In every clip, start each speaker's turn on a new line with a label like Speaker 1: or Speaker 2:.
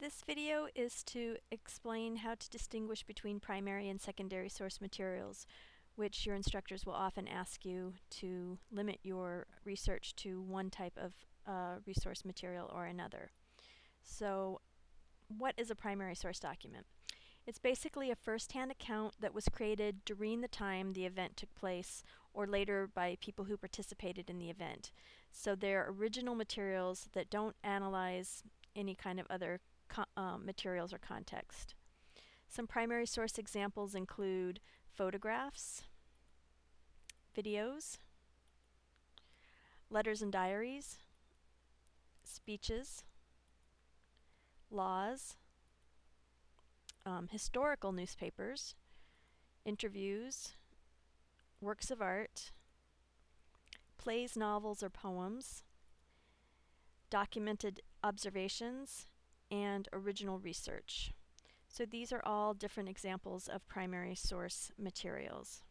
Speaker 1: This video is to explain how to distinguish between primary and secondary source materials, which your instructors will often ask you to limit your research to one type of resource material or another. So, what is a primary source document? It's basically a first-hand account that was created during the time the event took place or later by people who participated in the event. So they're original materials that don't analyze any kind of other materials or context. Some primary source examples include photographs, videos, letters and diaries, speeches, laws, historical newspapers, interviews, works of art, plays, novels, or poems, documented observations, and original research. So these are all different examples of primary source materials.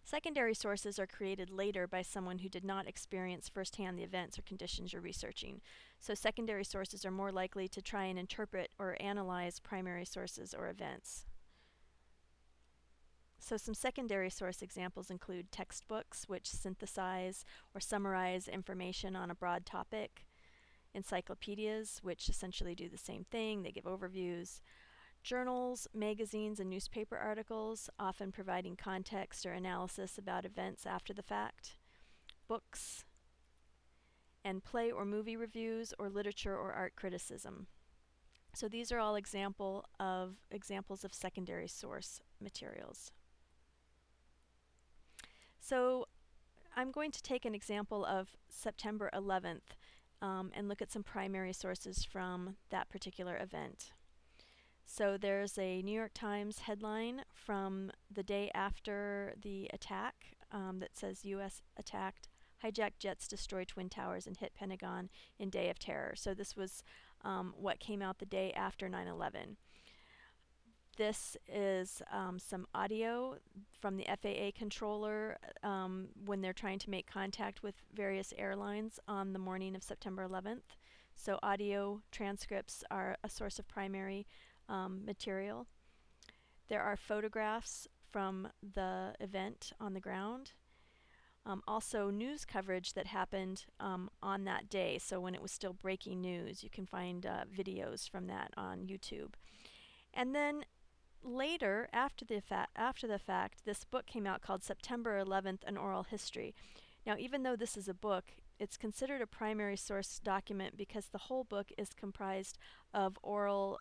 Speaker 1: Secondary sources are created later by someone who did not experience firsthand the events or conditions you're researching. So secondary sources are more likely to try and interpret or analyze primary sources or events. So some secondary source examples include textbooks, which synthesize or summarize information on a broad topic, encyclopedias, which essentially do the same thing, they give overviews, journals, magazines, and newspaper articles, often providing context or analysis about events after the fact, books, and play or movie reviews or literature or art criticism. So these are all examples of secondary source materials. So I'm going to take an example of September 11th and look at some primary sources from that particular event. So there's a New York Times headline from the day after the attack that says U.S. attacked, hijacked jets destroy Twin Towers and hit Pentagon in Day of Terror. So this was what came out the day after 9/11. This is some audio from the FAA controller when they're trying to make contact with various airlines on the morning of September 11th. So audio transcripts are a source of primary material. There are photographs from the event on the ground. Also news coverage that happened on that day, so when it was still breaking news. You can find videos from that on YouTube. And then later, after the fact, this book came out called September 11th, An Oral History. Now, even though this is a book, it's considered a primary source document because the whole book is comprised of oral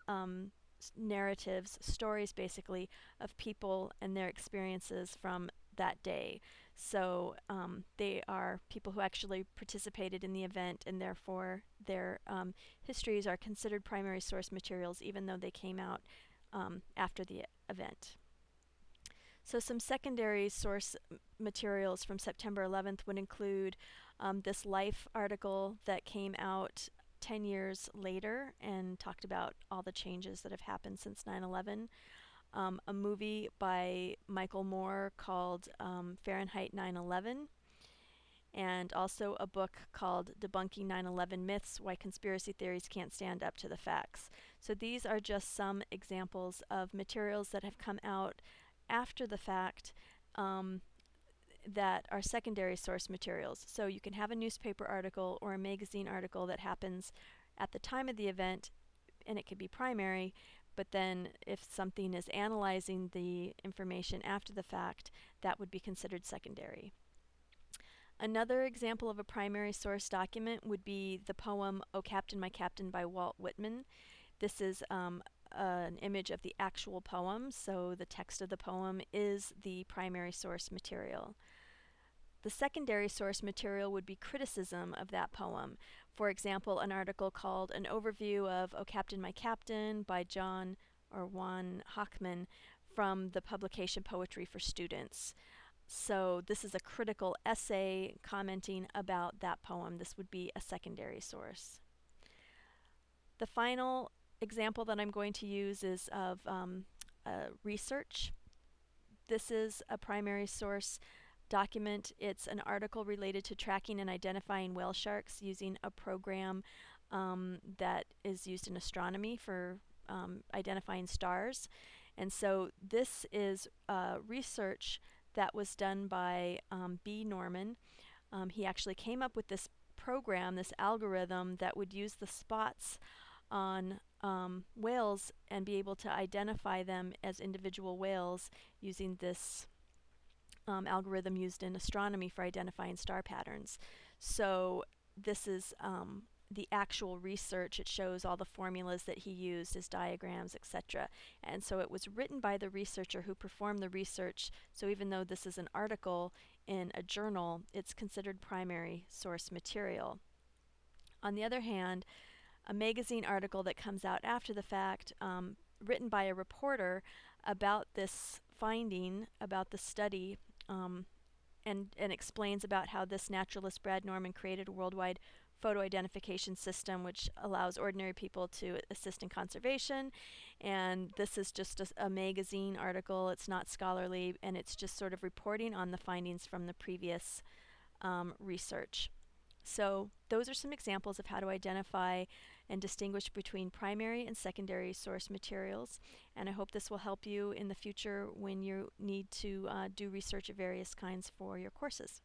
Speaker 1: narratives, stories basically, of people and their experiences from that day. So they are people who actually participated in the event, and therefore their histories are considered primary source materials even though they came out after the event. So some secondary source materials from September 11th would include this Life article that came out 10 years later and talked about all the changes that have happened since 9/11. A movie by Michael Moore called Fahrenheit 9/11, and also a book called Debunking 9/11 Myths, Why Conspiracy Theories Can't Stand Up to the Facts. So these are just some examples of materials that have come out after the fact that are secondary source materials. So you can have a newspaper article or a magazine article that happens at the time of the event, and it could be primary, but then if something is analyzing the information after the fact, that would be considered secondary. Another example of a primary source document would be the poem "O Captain, My Captain" by Walt Whitman. This is an image of the actual poem, so the text of the poem is the primary source material. The secondary source material would be criticism of that poem. For example, an article called An Overview of "O Captain, My Captain" by Juan Hochman from the publication Poetry for Students. So this is a critical essay commenting about that poem. This would be a secondary source. The final example that I'm going to use is of research. This is a primary source document. It's an article related to tracking and identifying whale sharks using a program that is used in astronomy for identifying stars. And so this is research that was done by B. Norman. He actually came up with this program, this algorithm that would use the spots on whales and be able to identify them as individual whales using this algorithm used in astronomy for identifying star patterns. So this is the actual research. It shows all the formulas that he used, his diagrams, etc. And so it was written by the researcher who performed the research. So even though this is an article in a journal, it's considered primary source material. On the other hand, a magazine article that comes out after the fact, written by a reporter about this finding, about the study, um, and explains about how this naturalist Brad Norman created a worldwide photo identification system which allows ordinary people to assist in conservation. And this is just a magazine article. It's not scholarly, and it's just sort of reporting on the findings from the previous research. So those are some examples of how to identify and distinguish between primary and secondary source materials. And I hope this will help you in the future when you need to do research of various kinds for your courses.